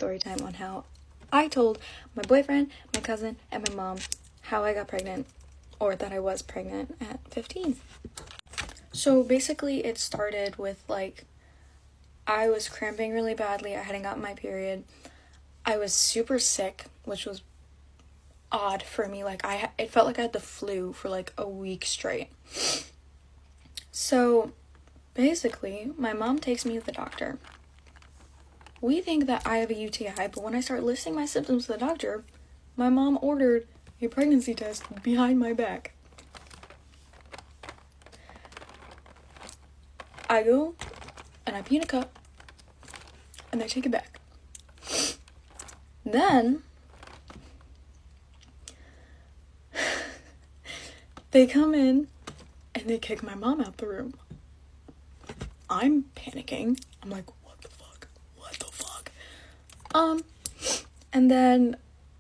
story time on how I told my boyfriend, my cousin, and my mom how I got pregnant, or that I was pregnant at 15. So basically it started with like, I was cramping really badly, I hadn't gotten my period, I was super sick, which was odd for me, like it felt like I had the flu for like a week straight. So basically, my mom takes me to the doctor. We think that I have a UTI, but when I start listing my symptoms to the doctor, my mom ordered a pregnancy test behind my back. I go, and I pee in a cup, and I take it back. Then, they come in, and they kick my mom out the room. I'm panicking. I'm like, what the fuck? And then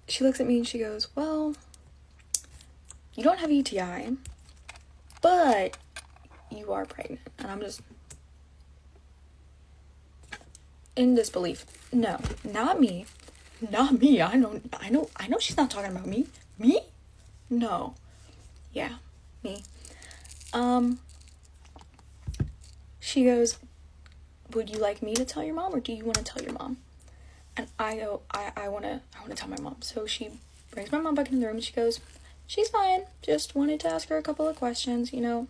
she looks at me and she goes, well, you don't have a UTI, but you are pregnant. And I'm just in disbelief. No, not me. Not me. I know she's not talking about me. Me? No. Yeah, me. She goes, would you like me to tell your mom, or do you want to tell your mom? And I go, I want to tell my mom. So she brings my mom back into the room and she goes, she's fine. Just wanted to ask her a couple of questions, you know.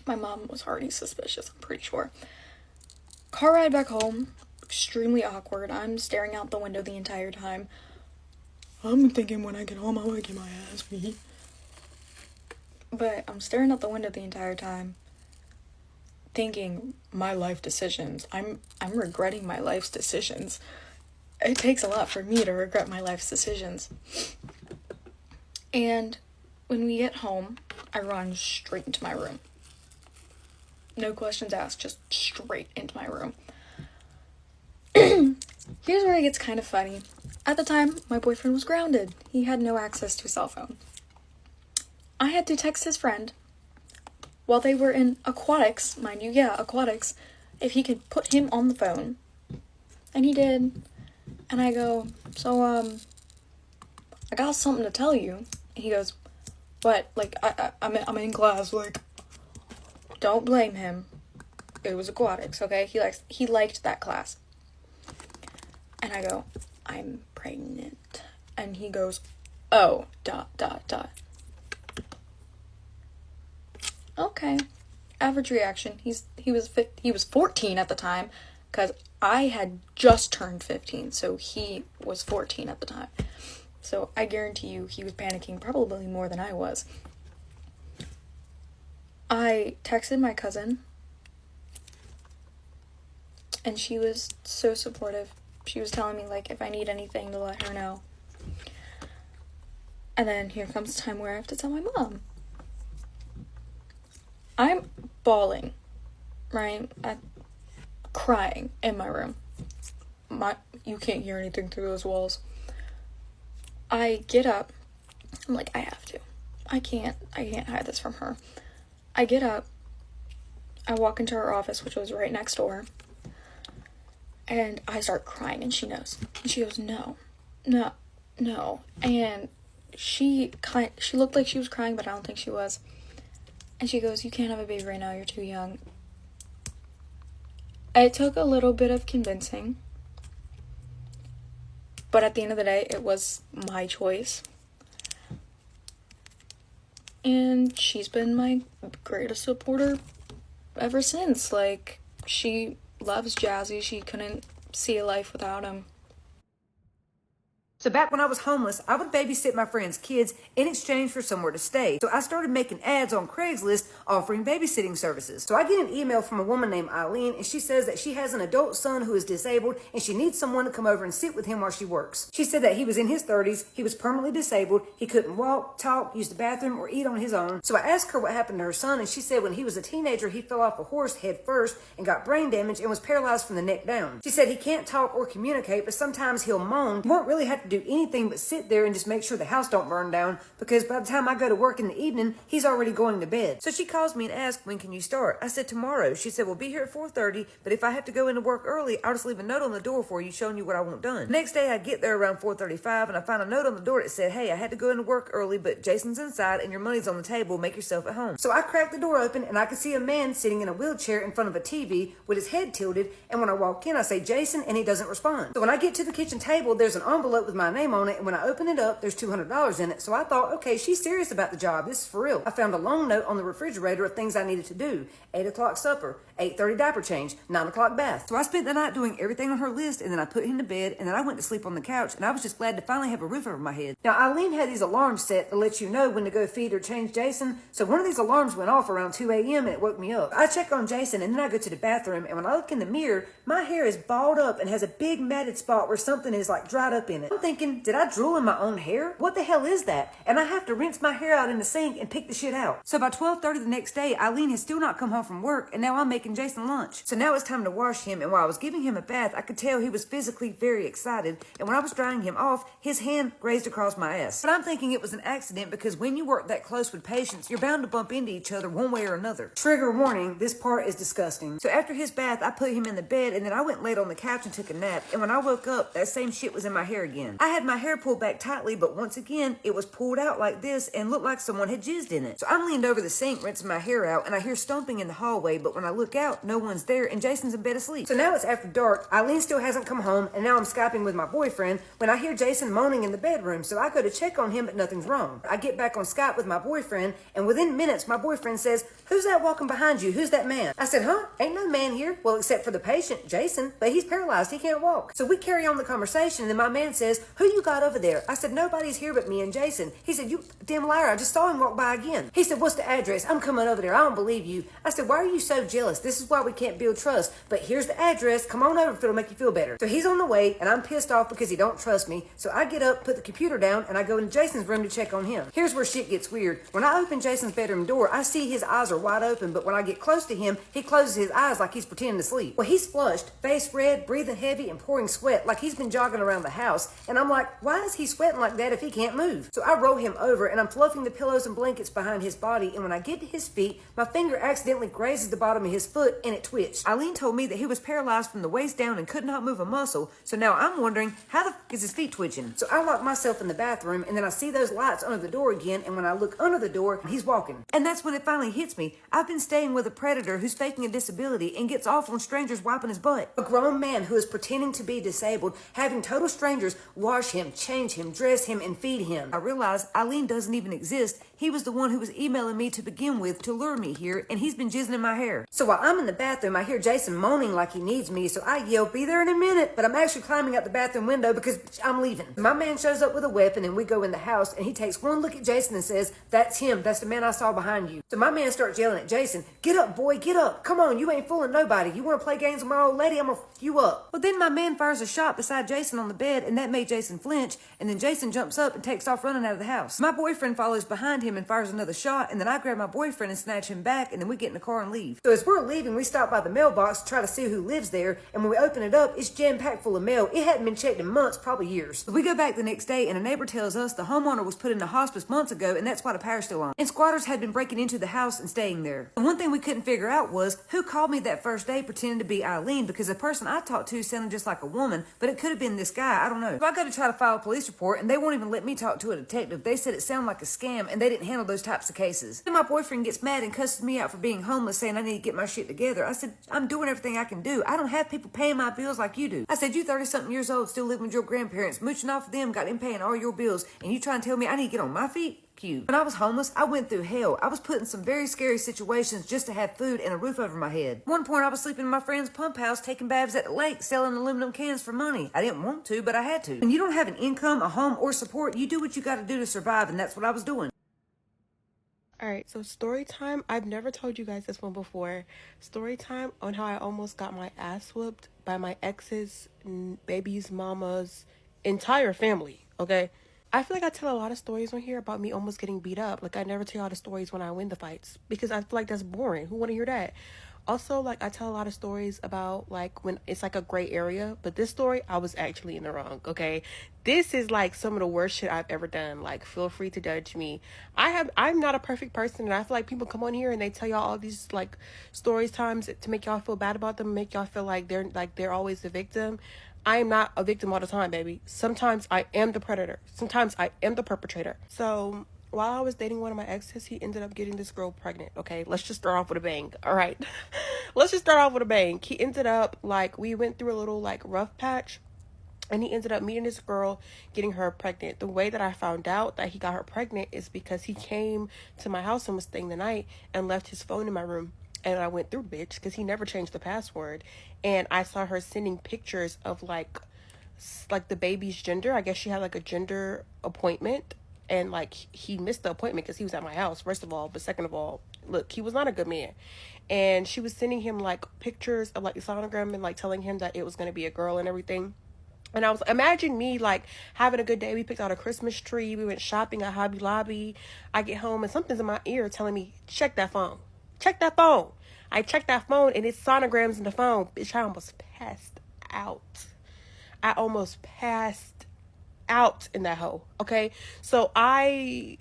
My mom was already suspicious, I'm pretty sure. Car ride back home, extremely awkward. I'm staring out the window the entire time. I'm thinking when I get home, I want to get my ass beat. But I'm staring out the window the entire time, thinking my life decisions. I'm regretting my life's decisions. It takes a lot for me to regret my life's decisions. And when we get home, I run straight into my room. No questions asked, just straight into my room. Here's where it gets kind of funny. At the time, my boyfriend was grounded. He had no access to a cell phone. I had to text his friend while they were in aquatics, mind you, aquatics, if he could put him on the phone. And he did. And I go, so, I got something to tell you. And he goes, what? Like, I'm in class, like, don't blame him. It was aquatics, okay? He liked that class. And I go, I'm pregnant. And he goes, oh, ... Okay. Average reaction. He was 14 at the time, because I had just turned 15, so he was 14 at the time. So I guarantee you he was panicking probably more than I was. I texted my cousin, and she was so supportive. She was telling me, like, if I need anything to let her know. And then here comes the time where I have to tell my mom. I'm bawling, right? I'm crying in my room. You can't hear anything through those walls. I get up. I'm like, I have to. I can't hide this from her. I get up. I walk into her office, which was right next door. And I start crying, and she knows. And she goes, no. And she looked like she was crying, but I don't think she was. And she goes, you can't have a baby right now, you're too young. It took a little bit of convincing. But at the end of the day, it was my choice. And she's been my greatest supporter ever since. Like, she loves Jazzy. She couldn't see a life without him. So back when I was homeless, I would babysit my friends' kids in exchange for somewhere to stay. So I started making ads on Craigslist offering babysitting services. So I get an email from a woman named Eileen, and she says that she has an adult son who is disabled and she needs someone to come over and sit with him while she works. She said that he was in his 30s, he was permanently disabled, he couldn't walk, talk, use the bathroom, or eat on his own. So I asked her what happened to her son, and she said when he was a teenager, he fell off a horse head first and got brain damage and was paralyzed from the neck down. She said he can't talk or communicate, but sometimes he'll moan. You won't really have to to do anything but sit there and just make sure the house don't burn down, because by the time I go to work in the evening, he's already going to bed. So she calls me and asks, when can you start? I said, tomorrow. She said, we'll be here at 4:30, but if I have to go into work early, I'll just leave a note on the door for you showing you what I want done. Next day, I get there around 4:35, and I find a note on the door that said, hey, I had to go into work early, but Jason's inside and your money's on the table. Make yourself at home. So I crack the door open, and I can see a man sitting in a wheelchair in front of a TV with his head tilted, and when I walk in, I say, Jason, and he doesn't respond. So when I get to the kitchen table, there's an envelope with my name on it, and when I open it up, there's $200 in it. So I thought, okay, she's serious about the job. This is for real. I found a long note on the refrigerator of things I needed to do. 8 o'clock supper, 8:30 diaper change, 9 o'clock bath. So I spent the night doing everything on her list, and then I put him to bed, and then I went to sleep on the couch, and I was just glad to finally have a roof over my head. Now, Eileen had these alarms set to let you know when to go feed or change Jason, so one of these alarms went off around 2 a.m. and it woke me up. I check on Jason, and then I go to the bathroom, and when I look in the mirror, my hair is balled up and has a big matted spot where something is like dried up in it. I'm thinking, did I drool in my own hair? What the hell is that? And I have to rinse my hair out in the sink and pick the shit out. So by 12:30 the next day, Eileen has still not come home from work, and now I'm making Jason lunch. So now it's time to wash him, and while I was giving him a bath, I could tell he was physically very excited, and when I was drying him off, his hand grazed across my ass. But I'm thinking it was an accident, because when you work that close with patients, you're bound to bump into each other one way or another. Trigger warning, this part is disgusting. So after his bath, I put him in the bed, and then I went and laid on the couch and took a nap, and when I woke up, that same shit was in my hair again. I had my hair pulled back tightly, but once again, it was pulled out like this and looked like someone had jizzed in it. So I'm leaned over the sink, rinsing my hair out, and I hear stomping in the hallway, but when I look out, no one's there, and Jason's in bed asleep. So now it's after dark, Eileen still hasn't come home, and now I'm Skyping with my boyfriend when I hear Jason moaning in the bedroom, so I go to check on him, but nothing's wrong. I get back on Skype with my boyfriend, and within minutes, my boyfriend says, who's that walking behind you? Who's that man? I said, huh? Ain't no man here. Well, except for the patient, Jason, but he's paralyzed. He can't walk. So we carry on the conversation, and then my man says, who you got over there? I said, nobody's here but me and Jason. He said, you damn liar, I just saw him walk by again. He said, what's the address? I'm coming over there. I don't believe you. I said, why are you so jealous? This is why we can't build trust. But here's the address. Come on over if it'll make you feel better. So he's on the way, and I'm pissed off because he don't trust me. So I get up, put the computer down, and I go into Jason's room to check on him. Here's where shit gets weird. When I open Jason's bedroom door, I see his eyes are wide open, but when I get close to him, he closes his eyes like he's pretending to sleep. Well, he's flushed, face red, breathing heavy, and pouring sweat like he's been jogging around the house. And I'm like, why is he sweating like that if he can't move? So I roll him over, and I'm fluffing the pillows and blankets behind his body, and when I get to his feet, my finger accidentally grazes the bottom of his foot, and it twitched. Eileen told me that he was paralyzed from the waist down and could not move a muscle, so now I'm wondering, how the f is his feet twitching? So I lock myself in the bathroom, and then I see those lights under the door again, and when I look under the door, he's walking. And that's when it finally hits me. I've been staying with a predator who's faking a disability and gets off on strangers wiping his butt. A grown man who is pretending to be disabled, having total strangers wash him, change him, dress him, and feed him. I realize Eileen doesn't even exist. He was the one who was emailing me to begin with to lure me here, and he's been jizzing in my hair. So while I'm in the bathroom, I hear Jason moaning like he needs me, so I yell, be there in a minute, but I'm actually climbing out the bathroom window because I'm leaving. My man shows up with a weapon, and we go in the house, and he takes one look at Jason and says, that's him, that's the man I saw behind you. So my man starts yelling at Jason, get up, boy, get up, come on, you ain't fooling nobody. You want to play games with my old lady, I'm gonna f you up. Well, then my man fires a shot beside Jason on the bed, and that made Jason flinch, and then Jason jumps up and takes off running out of the house. My boyfriend follows behind him and fires another shot, and then I grab my boyfriend and snatch him back, and then we get in the car and leave. So as we're leaving, we stop by the mailbox to try to see who lives there, and when we open it up, it's jam-packed full of mail. It hadn't been checked in months, probably years. So we go back the next day, and a neighbor tells us the homeowner was put into hospice months ago, and that's why the power's still on. And squatters had been breaking into the house and staying there. And one thing we couldn't figure out was who called me that first day pretending to be Eileen, because the person I talked to sounded just like a woman, but it could have been this guy, I don't know. So I go to try to file a police report, and they won't even let me talk to a detective. They said it sounded like a scam, and they didn't handle those types of cases. Then my boyfriend gets mad and cusses me out for being homeless, saying I need to get my shit together. I said, I'm doing everything I can do. I don't have people paying my bills like you do. I said, you 30-something years old, still living with your grandparents, mooching off of them, got them paying all your bills, and you trying to tell me I need to get on my feet? When I was homeless, I went through hell. I was put in some very scary situations just to have food and a roof over my head. At one point, I was sleeping in my friend's pump house, taking baths at the lake, selling aluminum cans for money. I didn't want to, but I had to. When you don't have an income, a home, or support, you do what you got to do to survive, and that's what I was doing. Alright, so story time. I've never told you guys this one before. Story time on how I almost got my ass whooped by my ex's, baby's mama's entire family, okay? I feel like I tell a lot of stories on here about me almost getting beat up. Like, I never tell y'all the stories when I win the fights because I feel like that's boring. Who want to hear that? Also, like, I tell a lot of stories about, like, when it's, like, a gray area. But this story, I was actually in the wrong, okay? This is, like, some of the worst shit I've ever done. Like, feel free to judge me. I'm not a perfect person. And I feel like people come on here and they tell y'all all these, like, stories times to make y'all feel bad about them. Make y'all feel like they're always the victim. I am not a victim all the time, baby. Sometimes I am the predator. Sometimes I am the perpetrator. So while I was dating one of my exes, he ended up getting this girl pregnant. Okay, let's just start off with a bang. All right. Let's just start off with a bang. He ended up, like, we went through a little, like, rough patch. And he ended up meeting this girl, getting her pregnant. The way that I found out that he got her pregnant is because he came to my house and was staying the night and left his phone in my room. And I went through, bitch, because he never changed the password. And I saw her sending pictures of, like the baby's gender. I guess she had, like, a gender appointment. And, like, he missed the appointment because he was at my house, first of all. But second of all, look, he was not a good man. And she was sending him, like, pictures of, like, the sonogram and, like, telling him that it was going to be a girl and everything. And I was, imagine me, like, having a good day. We picked out a Christmas tree. We went shopping at Hobby Lobby. I get home and something's in my ear telling me, check that phone. Check that phone. I checked that phone and it's sonograms in the phone. Bitch, I almost passed out. I almost passed out in that hole. Okay? So I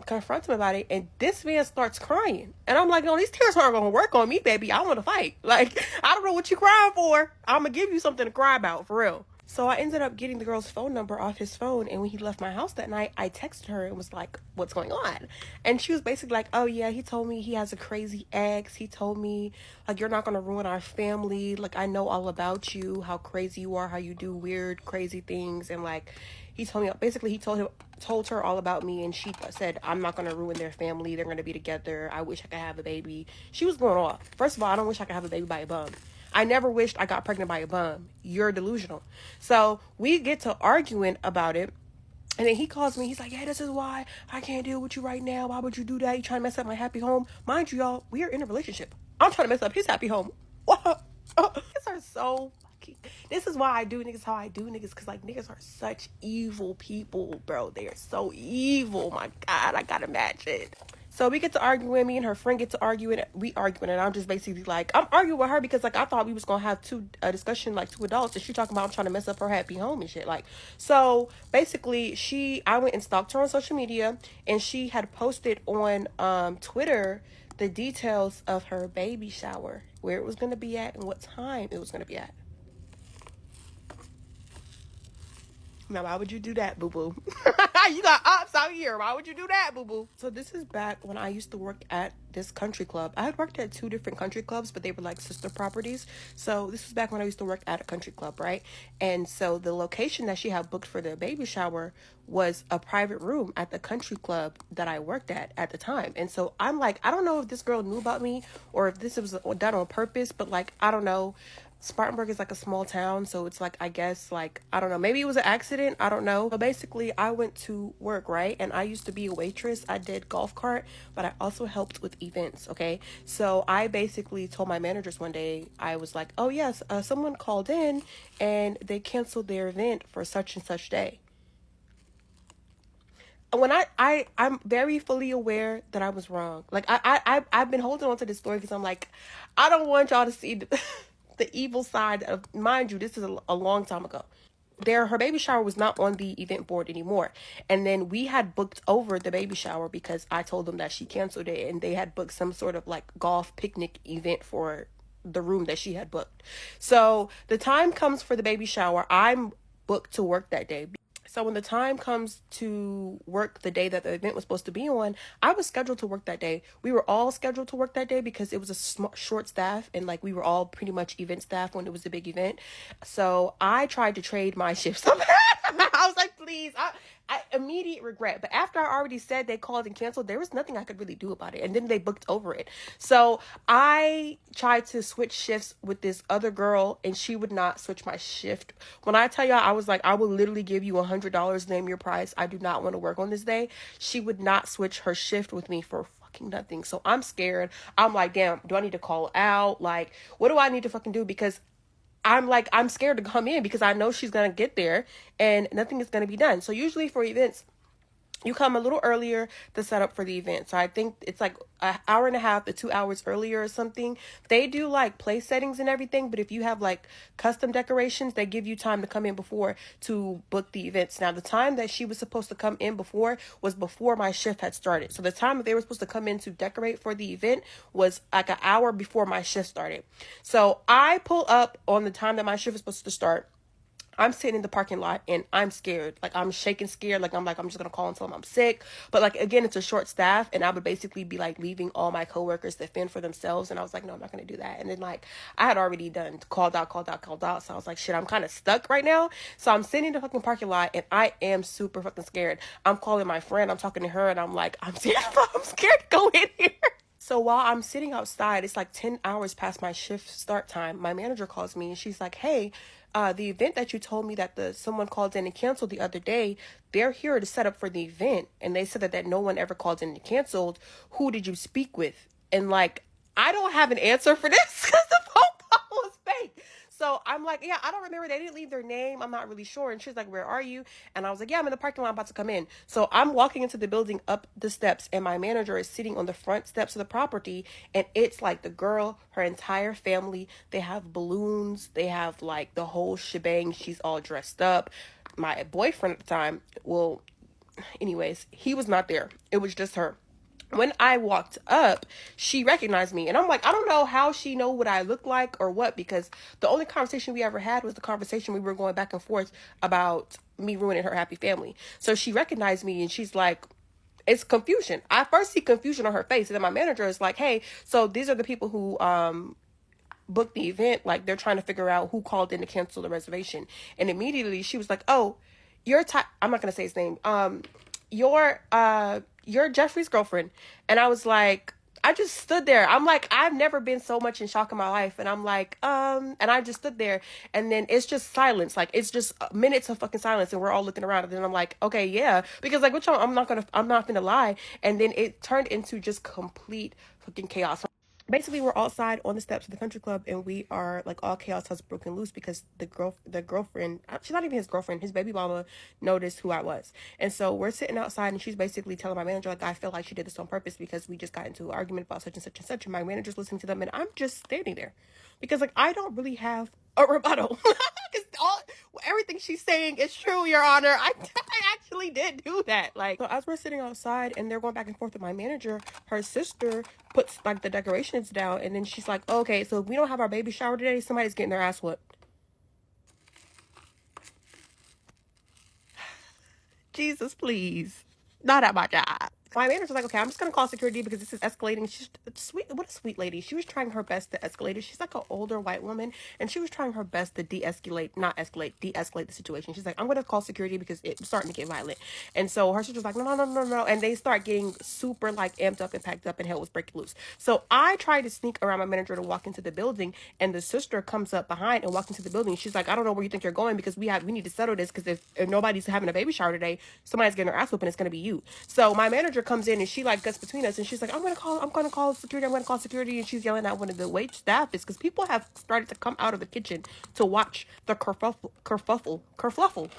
confront him about it and this man starts crying. And I'm like, no, these tears aren't going to work on me, baby. I want to fight. Like, I don't know what you crying for. I'm going to give you something to cry about, for real. So I ended up getting the girl's phone number off his phone. And when he left my house that night, I texted her and was like, what's going on? And she was basically like, oh, yeah, he told me he has a crazy ex. He told me, like, you're not going to ruin our family. Like, I know all about you, how crazy you are, how you do weird, crazy things. And, like, he told me, basically, he told her all about me. And she said, I'm not going to ruin their family. They're going to be together. I wish I could have a baby. She was going off. First of all, I don't wish I could have a baby by a bum. I never wished I got pregnant by a bum. You're delusional. So we get to arguing about it. And then he calls me. He's like, yeah, this is why I can't deal with you right now. Why would you do that? You trying to mess up my happy home? Mind you, y'all, we are in a relationship. I'm trying to mess up his happy home. Niggas are so fucking... This is why I do niggas how I do niggas. Because, like, niggas are such evil people, bro. They are so evil. My God, I gotta match it. So we get to arguing, me and her friend get to arguing, we arguing, and I'm just basically like, I'm arguing with her because, like, I thought we was going to have a discussion, like, two adults, and she talking about I'm trying to mess up her happy home and shit, like, so, basically, I went and stalked her on social media, and she had posted on, Twitter, the details of her baby shower, where it was going to be at, and what time it was going to be at. Now, why would you do that, boo-boo? You got ops out here. Why would you do that, boo-boo? So this is back when I used to work at this country club. I had worked at 2 different country clubs, but they were like sister properties. So this was back when I used to work at a country club, right? And so the location that she had booked for the baby shower was a private room at the country club that I worked at the time. And so I'm like, I don't know if this girl knew about me or if this was done on purpose, but, like, I don't know. Spartanburg is like a small town, so it's like, I guess, like, I don't know, maybe it was an accident, I don't know. But basically, I went to work, right? And I used to be a waitress. I did golf cart, but I also helped with events, okay? So I basically told my managers one day, I was like, oh yes, someone called in and they canceled their event for such and such day. When I'm very fully aware that I was wrong. Like, I've been holding on to this story because I'm like, I don't want y'all to see the evil side of, mind you, this is a long time ago. Her baby shower was not on the event board anymore. And then we had booked over the baby shower because I told them that she canceled it, and they had booked some sort of, like, golf picnic event for the room that she had booked. So the time comes for the baby shower. I'm booked to work that day. So when the time comes to work the day that the event was supposed to be on, I was scheduled to work that day. We were all scheduled to work that day because it was a short staff, and, like, we were all pretty much event staff when it was a big event. So I tried to trade my shifts. I was like, please, I immediate regret. But after I already said they called and canceled, there was nothing I could really do about it. And then they booked over it. So I tried to switch shifts with this other girl, and she would not switch my shift. When I tell y'all, I was like, I will literally give you $100, name your price. I do not want to work on this day. She would not switch her shift with me for fucking nothing. So I'm scared. I'm like, damn, do I need to call out? Like, what do I need to fucking do? Because I'm scared to come in because I know she's going to get there and nothing is going to be done. So usually for events, you come a little earlier to set up for the event. So I think it's like an hour and a half to 2 hours earlier or something. They do like place settings and everything, but if you have like custom decorations, they give you time to come in before to book the events. Now, the time that she was supposed to come in before was before my shift had started. So the time that they were supposed to come in to decorate for the event was like an hour before my shift started. So I pull up on the time that my shift is supposed to start. I'm sitting in the parking lot and I'm scared. Like, I'm shaking scared. Like, I'm just going to call and tell them I'm sick. But like, again, it's a short staff and I would basically be like leaving all my coworkers to fend for themselves. And I was like, no, I'm not going to do that. And then like, I had already called out. So I was like, shit, I'm kind of stuck right now. So I'm sitting in the fucking parking lot and I am super fucking scared. I'm calling my friend. I'm talking to her and I'm like, I'm scared to go in here. So while I'm sitting outside, it's like 10 hours past my shift start time. My manager calls me and she's like, hey, the event that you told me that someone called in and canceled the other day, they're here to set up for the event. And they said that no one ever called in and canceled. Who did you speak with? And like, I don't have an answer for this because the phone call was fake. So I'm like, yeah, I don't remember. They didn't leave their name. I'm not really sure. And she's like, where are you? And I was like, yeah, I'm in the parking lot. I'm about to come in. So I'm walking into the building up the steps and my manager is sitting on the front steps of the property. And it's like the girl, her entire family, they have balloons. They have like the whole shebang. She's all dressed up. My boyfriend at the time, well, anyways, he was not there. It was just her. When I walked up, she recognized me. And I'm like, I don't know how she know what I look like or what, because the only conversation we ever had was the conversation we were going back and forth about me ruining her happy family. So she recognized me and she's like, it's confusion. I first see confusion on her face. And then my manager is like, hey, so these are the people who booked the event. Like, they're trying to figure out who called in to cancel the reservation. And immediately she was like, oh, I'm not going to say his name. You're Jeffrey's girlfriend. And I was like, I just stood there. I'm like, I've never been so much in shock in my life. And I'm like, and I just stood there and then it's just silence. Like, it's just minutes of fucking silence and we're all looking around and then I'm like, okay, yeah. Because like, I'm not gonna lie. And then it turned into just complete fucking chaos. Basically, we're outside on the steps of the country club and we are like, all chaos has broken loose because the girlfriend, she's not even his girlfriend, his baby mama noticed who I was. And so we're sitting outside and she's basically telling my manager, like, I feel like she did this on purpose because we just got into an argument about such and such and such. And my manager's listening to them and I'm just standing there because like, I don't really have a rebuttal because everything she's saying is true, Your Honor. I actually did do that. Like, so as we're sitting outside and they're going back and forth with my manager, her sister puts like the decorations down and then she's like, okay, so if we don't have our baby shower today, somebody's getting their ass whipped. Jesus, please. Not at my job. My manager's like, okay, I'm just going to call security because this is escalating. She's sweet. What a sweet lady. She was trying her best to escalate it. She's like an older white woman and she was trying her best to de-escalate the situation. She's like, I'm going to call security because it's starting to get violent. And so her sister's like, no. And they start getting super like amped up and packed up and hell was breaking loose. So I tried to sneak around my manager to walk into the building and the sister comes up behind and walks into the building. She's like, I don't know where you think you're going because we need to settle this because if nobody's having a baby shower today, somebody's getting their ass whooped and it's going to be you. So my manager comes in and she like gets between us and she's like, I'm gonna call security, and she's yelling at one of the wait staffers because people have started to come out of the kitchen to watch the kerfuffle.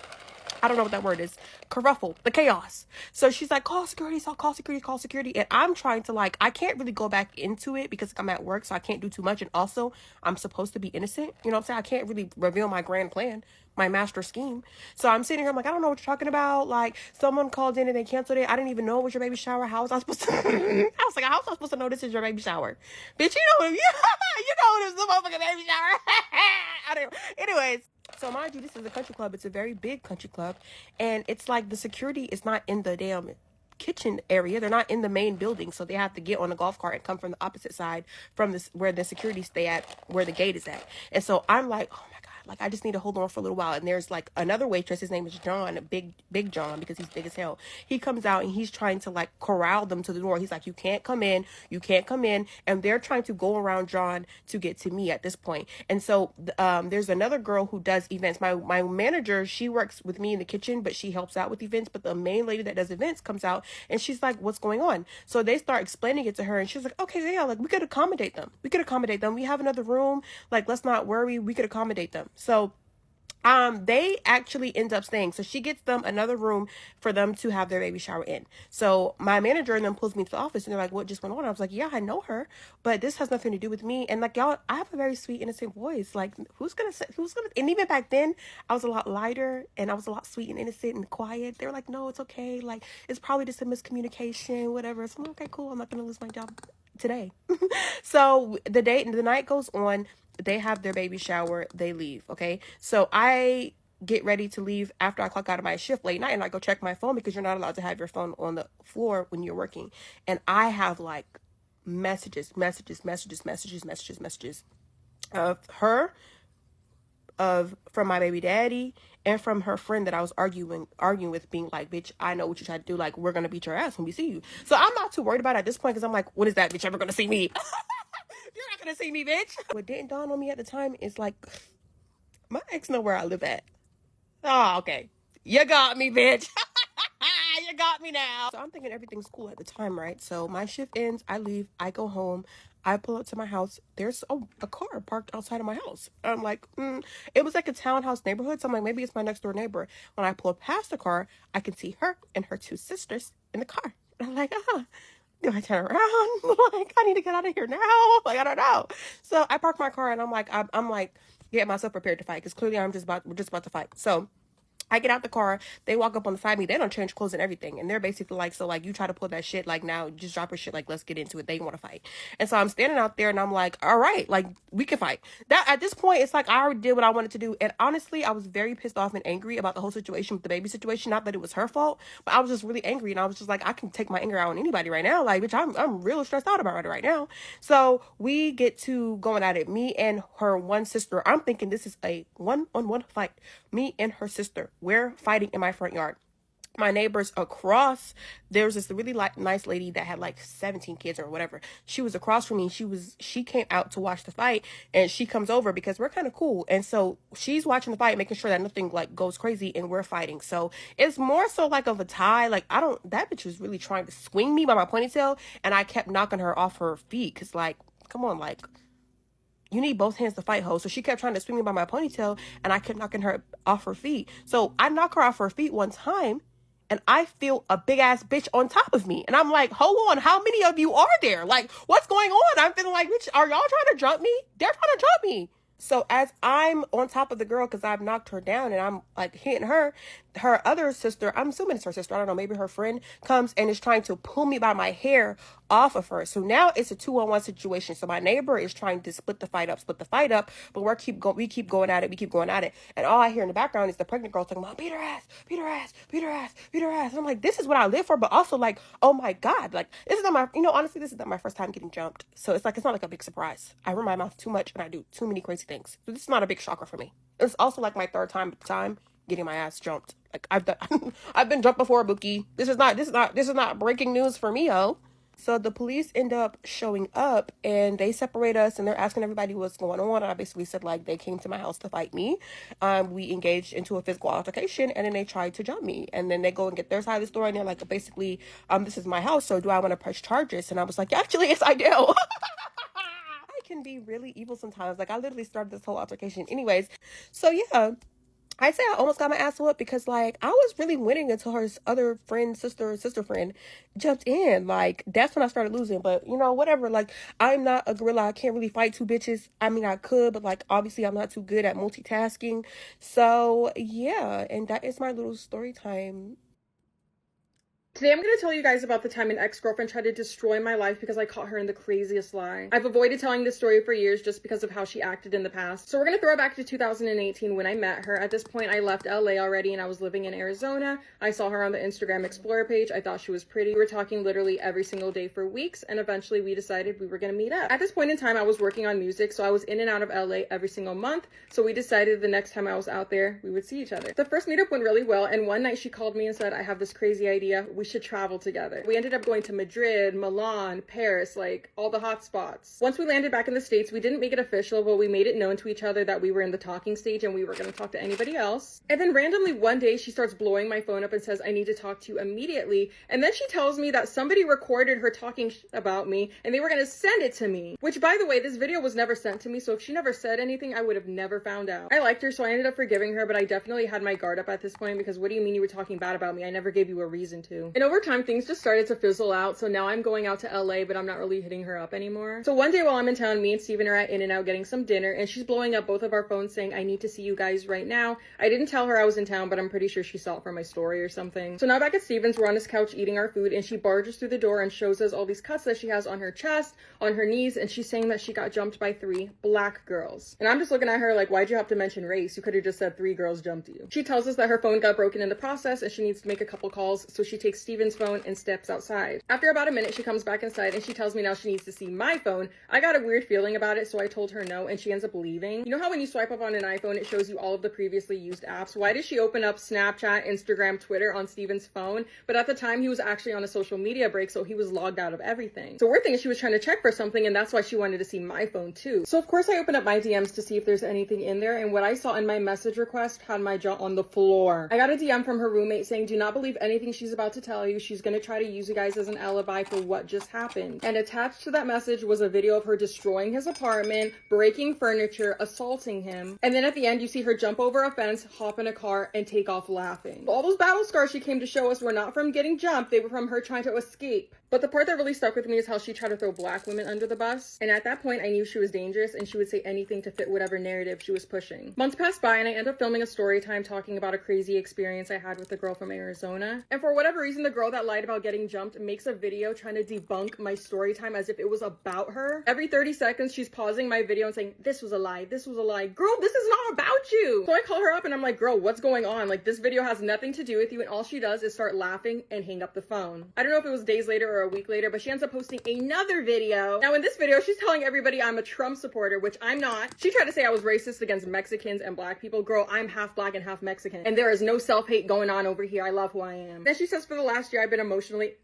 I don't know what that word is. Kerfuffle, the chaos. So she's like, call security. And I'm trying to like, I can't really go back into it because I'm at work, so I can't do too much. And also, I'm supposed to be innocent. You know what I'm saying? I can't really reveal my grand plan, my master scheme. So I'm sitting here, I'm like, I don't know what you're talking about. Like, someone called in and they canceled it. I didn't even know it was your baby shower. How was I supposed to? I was like, how was I supposed to know this is your baby shower? Bitch, you know this is the motherfucking baby shower. I don't know. Anyways. So mind you, this is a country club. It's a very big country club. And it's like the security is not in the damn kitchen area. They're not in the main building. So they have to get on a golf cart and come from the opposite side from this where the security stay at, where the gate is at. And so I'm like, oh my God, like I just need to hold on for a little while. And there's like another waitress. His name is John, big John, because he's big as hell. He comes out and he's trying to like corral them to the door. He's like, you can't come in. And they're trying to go around John to get to me at this point. And so there's another girl who does events. My manager, she works with me in the kitchen, but she helps out with events. But the main lady that does events comes out and she's like, what's going on? So they start explaining it to her and she's like, okay, yeah, like we could accommodate them. We have another room. Like, let's not worry. We could accommodate them. So They actually end up staying. So she gets them another room for them to have their baby shower in. So my manager and then pulls me to the office and they're like, what just went on? I was like, yeah, I know her, but this has nothing to do with me. And like, y'all, I have a very sweet, innocent voice. Like, and even back then, I was a lot lighter and I was a lot sweet and innocent and quiet. They were like, no, it's okay. Like, it's probably just a miscommunication, whatever. So I'm like, okay, cool. I'm not going to lose my job today. So the night goes on. They have their baby shower, they leave, okay? So I get ready to leave after I clock out of my shift late night and I go check my phone because you're not allowed to have your phone on the floor when you're working. And I have like messages of her, from my baby daddy, and from her friend that I was arguing with, being like, bitch, I know what you tried to do. Like, we're gonna beat your ass when we see you. So I'm not too worried about it at this point because I'm like, when is that bitch ever gonna see me? You're not gonna see me, bitch. What didn't dawn on me at the time is like, my ex know where I live at. Oh, okay. You got me, bitch. You got me now. So I'm thinking everything's cool at the time, right? So my shift ends, I leave, I go home, I pull up to my house. There's a car parked outside of my house. I'm like, it was like a townhouse neighborhood. So I'm like, maybe it's my next door neighbor. When I pull past the car, I can see her and her two sisters in the car. And I'm like, do I turn around? Like, I need to get out of here now. Like, I don't know. So I park my car and I'm like, I'm like, get myself prepared to fight because clearly we're just about to fight. So I get out the car, they walk up on the side of me, they don't change clothes and everything. And they're basically like, so like, you try to pull that shit, like now just drop your shit, like let's get into it. They want to fight. And so I'm standing out there and I'm like, all right, like we can fight. That at this point, it's like I already did what I wanted to do. And honestly, I was very pissed off and angry about the whole situation with the baby situation. Not that it was her fault, but I was just really angry. And I was just like, I can take my anger out on anybody right now. Like, bitch, I'm real stressed out about it right now. So we get to going at it. Me and her one sister, I'm thinking this is a one-on-one fight. Me and her sister, we're fighting in my front yard. My neighbors across, there was this really nice lady that had like 17 kids or whatever. She was across from me. She came out to watch the fight and she comes over because we're kind of cool. And so she's watching the fight, making sure that nothing like goes crazy and we're fighting. So it's more so like of a tie. Like that bitch was really trying to swing me by my ponytail and I kept knocking her off her feet. Cause like, come on, like, you need both hands to fight, ho. So she kept trying to swing me by my ponytail and I kept knocking her off her feet. So I knock her off her feet one time and I feel a big ass bitch on top of me. And I'm like, hold on, how many of you are there? Like, what's going on? I'm feeling like, bitch, are y'all trying to jump me? They're trying to jump me. So as I'm on top of the girl, because I've knocked her down and I'm like hitting her other sister, I'm assuming it's her sister, I don't know, maybe her friend, comes and is trying to pull me by my hair off of her. So now it's a 2-on-1 situation. So my neighbor is trying to split the fight up, but we keep going at it. And all I hear in the background is the pregnant girl talking about beat her ass. And I'm like, this is what I live for, but also like, oh my God, like this is not my, honestly, this is not my first time getting jumped. So it's like, it's not like a big surprise. I run my mouth too much and I do too many crazy things. So this is not a big shocker for me. It's also like my third time getting my ass jumped. Like I've been jumped before, Bookie. This is not breaking news for me, ho. So the police end up showing up and they separate us and they're asking everybody what's going on. And I basically said like they came to my house to fight me. We engaged into a physical altercation and then they tried to jump me. And then they go and get their side of the story and they're like, basically, this is my house, so do I want to press charges? And I was like, actually, yes, I do. I can be really evil sometimes. Like I literally started this whole altercation anyways. So yeah. I say I almost got my ass whooped because, like, I was really winning until her other friend, sister friend jumped in. Like, that's when I started losing. But, whatever. Like, I'm not a gorilla. I can't really fight two bitches. I mean, I could, but, like, obviously I'm not too good at multitasking. So, yeah. And that is my little story time. Today I'm going to tell you guys about the time an ex-girlfriend tried to destroy my life because I caught her in the craziest lie. I've avoided telling this story for years just because of how she acted in the past. So we're going to throw it back to 2018 when I met her. At this point, I left LA already and I was living in Arizona. I saw her on the Instagram Explorer page. I thought she was pretty. We were talking literally every single day for weeks, and eventually we decided we were going to meet up. At this point in time, I was working on music, so I was in and out of LA every single month. So we decided the next time I was out there, we would see each other. The first meetup went really well, and one night she called me and said, I have this crazy idea. We should travel together. We ended up going to Madrid, Milan, Paris, like all the hot spots. Once we landed back in the States, we didn't make it official, but we made it known to each other that we were in the talking stage and we were going to talk to anybody else. And then randomly one day she starts blowing my phone up and says, I need to talk to you immediately. And then she tells me that somebody recorded her talking about me and they were going to send it to me, which by the way, this video was never sent to me. So if she never said anything, I would have never found out. I liked her, so I ended up forgiving her, but I definitely had my guard up at this point because what do you mean you were talking bad about me? I never gave you a reason to. And over time, things just started to fizzle out. So now I'm going out to LA, but I'm not really hitting her up anymore. So one day while I'm in town, me and Steven are at In-N-Out getting some dinner and she's blowing up both of our phones saying, I need to see you guys right now. I didn't tell her I was in town, but I'm pretty sure she saw it from my story or something. So now back at Steven's, we're on his couch eating our food and she barges through the door and shows us all these cuts that she has on her chest, on her knees, and she's saying that she got jumped by 3 black girls. And I'm just looking at her like, why'd you have to mention race? You could have just said 3 girls jumped you. She tells us that her phone got broken in the process and she needs to make a couple calls, so she takes Steven's phone and steps outside. After about a minute, she comes back inside and she tells me now she needs to see my phone. I got a weird feeling about it, so I told her no, and she ends up leaving. You know how when you swipe up on an iPhone, it shows you all of the previously used apps? Why did she open up Snapchat, Instagram, Twitter on Steven's phone? But at the time, he was actually on a social media break, so he was logged out of everything. So we're thinking she was trying to check for something, and that's why she wanted to see my phone too. So of course, I opened up my DMs to see if there's anything in there, and what I saw in my message request had my jaw on the floor. I got a DM from her roommate saying, do not believe anything she's about to tell you. She's gonna try to use you guys as an alibi for what just happened. And attached to that message was a video of her destroying his apartment, breaking furniture, assaulting him. And then at the end, you see her jump over a fence, hop in a car, and take off laughing. All those battle scars she came to show us were not from getting jumped, they were from her trying to escape. But the part that really stuck with me is how she tried to throw black women under the bus. And at that point, I knew she was dangerous and she would say anything to fit whatever narrative she was pushing. Months passed by and I ended up filming a story time talking about a crazy experience I had with a girl from Arizona. And for whatever reason, the girl that lied about getting jumped makes a video trying to debunk my story time as if it was about her. Every 30 seconds, she's pausing my video and saying, this was a lie, this was a lie. Girl, this is not about you. So I call her up and I'm like, girl, what's going on? Like, this video has nothing to do with you, and all she does is start laughing and hang up the phone. I don't know if it was days later or a week later, but she ends up posting another video. Now in this video, she's telling everybody I'm a Trump supporter, which I'm not. She tried to say I was racist against Mexicans and black people. Girl, I'm half black and half Mexican, and there is no self-hate going on over here. I love who I am. Then she says for the last year I've been emotionally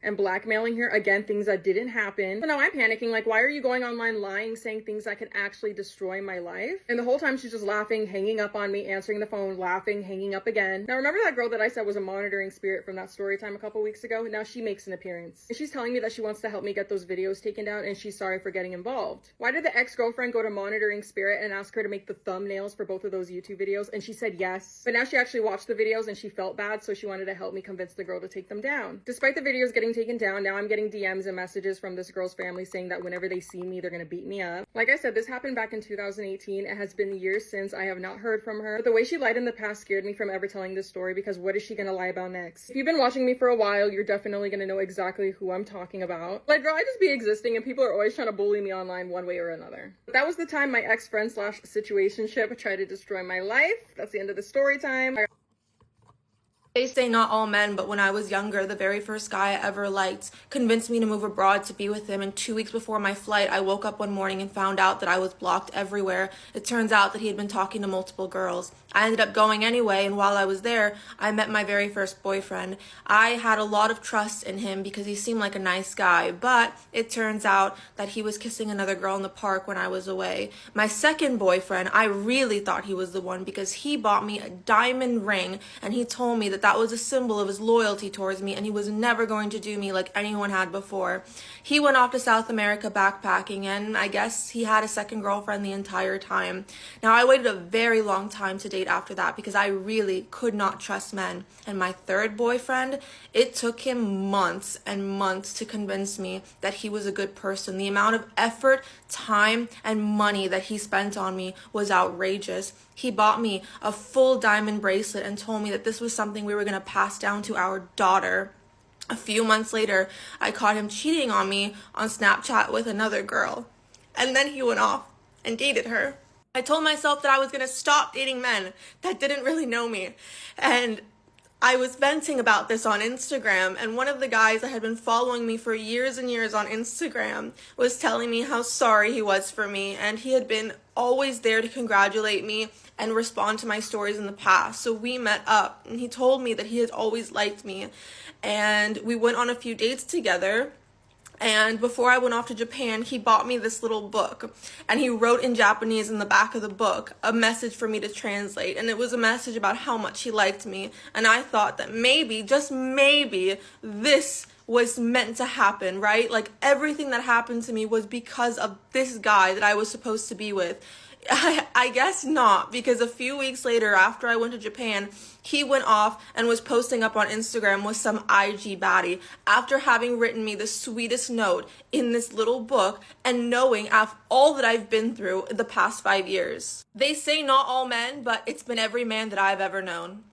and blackmailing her, again, things that didn't happen. So now I'm panicking, like, why are you going online lying, saying things that could actually destroy my life? And the whole time she's just laughing, hanging up on me, answering the phone, laughing, hanging up again. Now remember that girl that I said was a monitoring spirit from that story time a couple weeks ago? Now she makes an appearance. And she's telling me that she wants to help me get those videos taken down and she's sorry for getting involved. Why did the ex-girlfriend go to monitoring spirit and ask her to make the thumbnails for both of those YouTube videos? And she said yes. But now she actually watched the videos and she felt bad, so she wanted to help me convince the girl to take them down. Despite the videos getting taken down, now I'm getting DMs and messages from this girl's family saying that whenever they see me, they're gonna beat me up. Like I said, this happened back in 2018. It has been years since. I have not heard from her. But the way she lied in the past scared me from ever telling this story, because what is she gonna lie about next? If you've been watching me for a while, you're definitely gonna know exactly who I'm talking about. Like, girl, I just be existing and people are always trying to bully me online one way or another. But that was the time my ex-friend slash situationship tried to destroy my life. That's the end of the story time. They say not all men, but when I was younger, the very first guy I ever liked convinced me to move abroad to be with him, and 2 weeks before my flight, I woke up one morning and found out that I was blocked everywhere. It turns out that he had been talking to multiple girls. I ended up going anyway, and while I was there, I met my very first boyfriend. I had a lot of trust in him because he seemed like a nice guy, but it turns out that he was kissing another girl in the park when I was away. My second boyfriend, I really thought he was the one because he bought me a diamond ring, and he told me that that was a symbol of his loyalty towards me, and he was never going to do me like anyone had before. He went off to South America backpacking, and I guess he had a second girlfriend the entire time. Now, I waited a very long time to date after that because I really could not trust men. And my third boyfriend, it took him months and months to convince me that he was a good person. The amount of effort, time, and money that he spent on me was outrageous. He bought me a full diamond bracelet and told me that this was something we were going to pass down to our daughter. A few months later, I caught him cheating on me on Snapchat with another girl. And then he went off and dated her. I told myself that I was going to stop dating men that didn't really know me. And I was venting about this on Instagram, and one of the guys that had been following me for years and years on Instagram was telling me how sorry he was for me, and he had been always there to congratulate me and respond to my stories in the past. So we met up, and he told me that he had always liked me, and we went on a few dates together. And before I went off to Japan, he bought me this little book, and he wrote in Japanese in the back of the book a message for me to translate. And it was a message about how much he liked me. And I thought that maybe, just maybe, this was meant to happen, right? Like everything that happened to me was because of this guy that I was supposed to be with. I guess not, because a few weeks later, after I went to Japan, he went off and was posting up on Instagram with some IG baddie after having written me the sweetest note in this little book and knowing all that I've been through the past 5 years. They say not all men, but it's been every man that I've ever known.